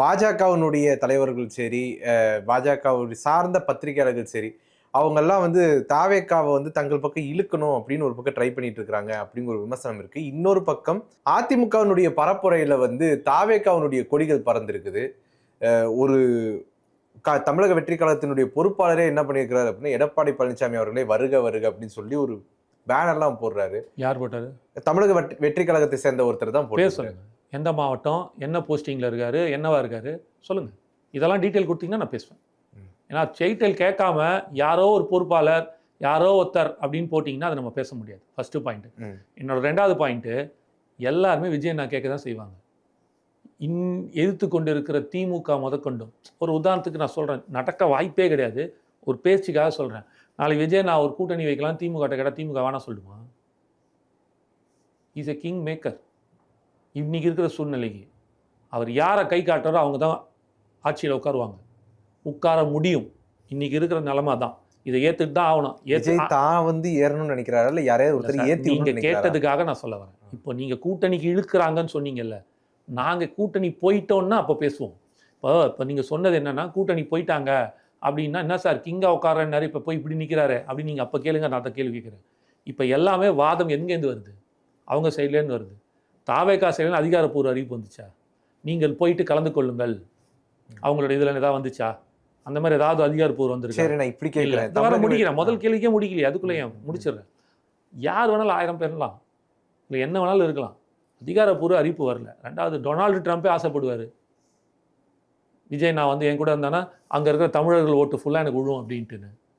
பாஜகவினுடைய தலைவர்கள் சரி, பாஜகவுடைய சார்ந்த பத்திரிகையாளர்கள் சரி, அவங்கெல்லாம் வந்து தாவேக்காவை வந்து தங்கள் பக்கம் இழுக்கணும் அப்படின்னு ஒரு பக்கம் ட்ரை பண்ணிட்டு இருக்காங்க அப்படிங்கிற ஒரு விமர்சனம் இருக்கு. இன்னொரு பக்கம் அதிமுகவினுடைய பரப்புரையில வந்து தாவேக்காவினுடைய கொடிகள் பறந்திருக்குது. ஒரு தமிழக வெற்றி கழகத்தினுடைய பொறுப்பாளரே என்ன பண்ணியிருக்கிறாரு அப்படின்னா, எடப்பாடி பழனிசாமி அவர்களே வருக வருக அப்படின்னு சொல்லி ஒரு பேனர்லாம் போடுறாரு. யார் போட்டாரு? தமிழக வெற்றி கழகத்தை சேர்ந்த ஒருத்தர் தான் பேர் சொல்லுங்க. எந்த மாவட்டம், என்ன போஸ்டிங்கில் இருக்காரு, என்னவா இருக்காரு சொல்லுங்க. இதெல்லாம் டீட்டெயில் கொடுத்தீங்கன்னா நான் பேசுவேன். ஏன்னா டீட்டெயில் கேட்காம யாரோ ஒரு பொறுப்பாளர், யாரோ ஒருத்தர் அப்படின்னு போட்டிங்கன்னா அதை நம்ம பேச முடியாது. First point. என்னோட 2வது பாயிண்ட்டு, எல்லாருமே விஜய் நான் கேட்க தான் செய்வாங்க. எதிர்த்து கொண்டு இருக்கிற திமுக முதற்கொண்டும் ஒரு உதாரணத்துக்கு நான் சொல்கிறேன், நடக்க வாய்ப்பே கிடையாது, ஒரு பேச்சுக்காக சொல்கிறேன். நாளைக்கு விஜய் நான் ஒரு கூட்டணி வைக்கலாம் திமுக கேட்டால் திமுக வேணாம் சொல்லுமா? Is a king maker. இன்னைக்கு இருக்கிற சூழ்நிலைக்கு அவர் யாரை கை காட்டுறாரோ அவங்க தான் ஆட்சியில் உட்காருவாங்க, உட்கார முடியும். இன்னைக்கு இருக்கிற நிலைமை தான். இதை ஏற்றுட்டு தான் ஆகணும். தான் வந்து ஏறணும்னு நினைக்கிறாரு இல்லை யாரையாவது ஒருத்தர் ஏற்றி நீங்கள் கேட்டதுக்காக நான் சொல்ல வரேன். இப்போ நீங்கள் கூட்டணிக்கு இழுக்கிறாங்கன்னு சொன்னீங்கல்ல, நாங்கள் கூட்டணி போயிட்டோன்னா அப்போ பேசுவோம். இப்போ நீங்கள் சொன்னது என்னென்னா கூட்டணி போயிட்டாங்க அப்படின்னா என்ன சார் கிங்காக உட்காரன்னாரு, இப்போ போய் இப்படி நிற்கிறாரு அப்படின்னு நீங்கள் அப்போ கேளுங்க, நான் அதை கேள்வி கேட்குறேன். இப்போ எல்லாமே வாதம் எங்கேருந்து வருது? அவங்க சைட்லேருந்து வருது. தாவேகா சைட்லேருந்து அதிகாரப்பூர்வ அறிவிப்பு வந்துச்சா? நீங்கள் போயிட்டு கலந்து கொள்ளுங்கள் அவங்களோட இதில் ஏதாவது வந்துச்சா? அந்த மாதிரி ஏதாவது அதிகாரப்பூர்வம் வந்துருக்கு? சரி, நான் இப்படி கேட்குறேன். வர முடிக்கிறேன். முதல் கேள்விக்கே முடிக்கலையே, அதுக்குள்ளே முடிச்சிடுறேன். யார் வேணாலும் 1000 பேர்லாம் இல்லை என்ன வேணாலும் இருக்கலாம், அதிகாரப்பூர்வ அறிவிப்பு வரல. 2வது டொனால்டு ட்ரம்ப்பே ஆசைப்படுவார், விஜய் நான் வந்து என் கூட இருந்தானா அங்கே இருக்கிற தமிழர்கள் ஓட்டு ஃபுல்லாக எனக்கு விழுவும் அப்படின்ட்டுன்னு.